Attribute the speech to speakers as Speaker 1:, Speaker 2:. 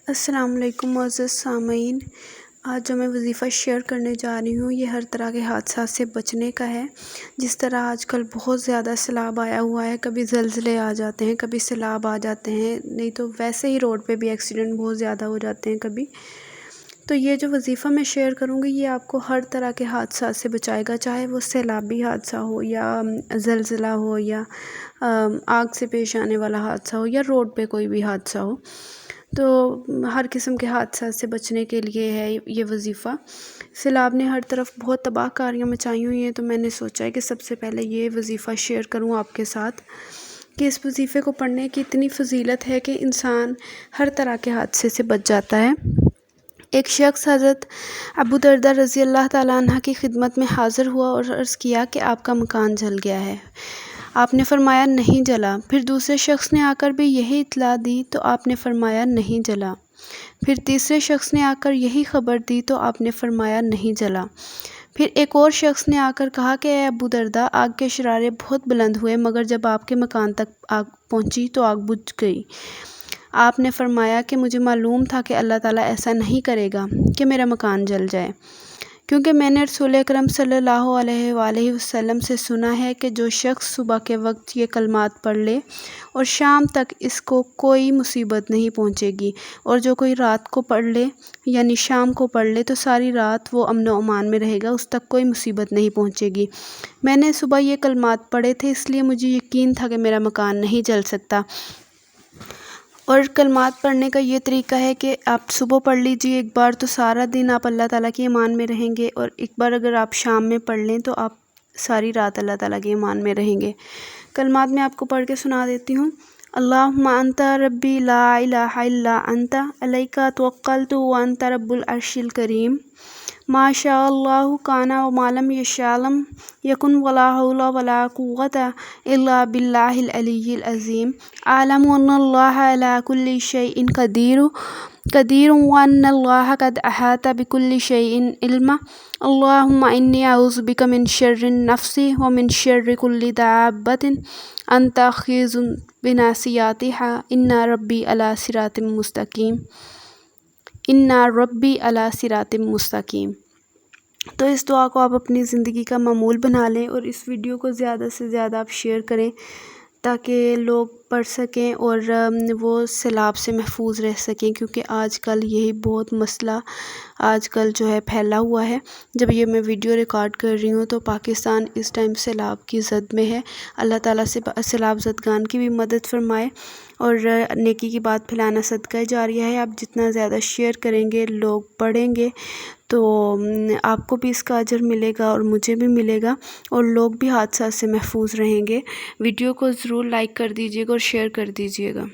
Speaker 1: السلام علیکم معزز سامعین، آج جو میں وظیفہ شیئر کرنے جا رہی ہوں یہ ہر طرح کے حادثات سے بچنے کا ہے۔ جس طرح آج کل بہت زیادہ سیلاب آیا ہوا ہے، کبھی زلزلے آ جاتے ہیں، کبھی سیلاب آ جاتے ہیں، نہیں تو ویسے ہی روڈ پہ بھی ایکسیڈنٹ بہت زیادہ ہو جاتے ہیں کبھی۔ تو یہ جو وظیفہ میں شیئر کروں گی یہ آپ کو ہر طرح کے حادثات سے بچائے گا، چاہے وہ سیلابی حادثہ ہو یا زلزلہ ہو یا آگ سے پیش آنے والا حادثہ ہو یا روڈ پہ کوئی بھی حادثہ ہو۔ تو ہر قسم کے حادثات سے بچنے کے لیے ہے یہ وظیفہ۔ سیلاب نے ہر طرف بہت تباہ کاریاں مچائی ہوئی ہیں، تو میں نے سوچا ہے کہ سب سے پہلے یہ وظیفہ شیئر کروں آپ کے ساتھ کہ اس وظیفے کو پڑھنے کی اتنی فضیلت ہے کہ انسان ہر طرح کے حادثے سے بچ جاتا ہے۔ ایک شخص حضرت ابو درداء رضی اللہ تعالیٰ عنہ کی خدمت میں حاضر ہوا اور عرض کیا کہ آپ کا مکان جل گیا ہے۔ آپ نے فرمایا نہیں جلا۔ پھر دوسرے شخص نے آ کر بھی یہی اطلاع دی تو آپ نے فرمایا نہیں جلا۔ پھر تیسرے شخص نے آ کر یہی خبر دی تو آپ نے فرمایا نہیں جلا۔ پھر ایک اور شخص نے آ کر کہا کہ اے ابو درداء، آگ کے شرارے بہت بلند ہوئے مگر جب آپ کے مکان تک آگ پہنچی تو آگ بجھ گئی۔ آپ نے فرمایا کہ مجھے معلوم تھا کہ اللہ تعالیٰ ایسا نہیں کرے گا کہ میرا مکان جل جائے، کیونکہ میں نے رسول اکرم صلی اللہ علیہ وآلہ وسلم سے سنا ہے کہ جو شخص صبح کے وقت یہ کلمات پڑھ لے اور شام تک اس کو کوئی مصیبت نہیں پہنچے گی، اور جو کوئی رات کو پڑھ لے یعنی شام کو پڑھ لے تو ساری رات وہ امن و امان میں رہے گا، اس تک کوئی مصیبت نہیں پہنچے گی۔ میں نے صبح یہ کلمات پڑھے تھے اس لیے مجھے یقین تھا کہ میرا مکان نہیں جل سکتا۔ اور کلمات پڑھنے کا یہ طریقہ ہے کہ آپ صبح پڑھ لیجئے ایک بار تو سارا دن آپ اللہ تعالیٰ کی امان میں رہیں گے، اور ایک بار اگر آپ شام میں پڑھ لیں تو آپ ساری رات اللہ تعالیٰ کی امان میں رہیں گے۔ کلمات میں آپ کو پڑھ کے سنا دیتی ہوں۔ اللہم انت ربی لا الہ الا انت علیک توکلت وانت رب العرش الکریم ما شاء اللہ کان وما لم یشاء لم یکن ولا حول ولا قوۃ الا باللہ العلی العظیم اعلم ان اللہ علی کل شیء قدیر وان اللہ قد احاط بكل شیء علما اللہم انی اعوذ بک من شر النفس ومن شر کل دابۃ انت آخذ بناصیتها ان ربی علی صراط مستقیم۔ تو اس دعا کو آپ اپنی زندگی کا معمول بنا لیں اور اس ویڈیو کو زیادہ سے زیادہ آپ شیئر کریں تاکہ لوگ پڑھ سکیں اور وہ سیلاب سے محفوظ رہ سکیں، کیونکہ آج کل یہی بہت مسئلہ آج کل جو ہے پھیلا ہوا ہے۔ جب یہ میں ویڈیو ریکارڈ کر رہی ہوں تو پاکستان اس ٹائم سیلاب کی زد میں ہے۔ اللہ تعالیٰ سے سیلاب زدگان کی بھی مدد فرمائے، اور نیکی کی بات پھیلانا صدقہ جاریہ ہے۔ آپ جتنا زیادہ شیئر کریں گے، لوگ پڑھیں گے تو آپ کو بھی اس کا اجر ملے گا اور مجھے بھی ملے گا، اور لوگ بھی حادثات سے محفوظ رہیں گے۔ ویڈیو کو ضرور لائک کر دیجیے گا اور شیئر کر دیجیے گا۔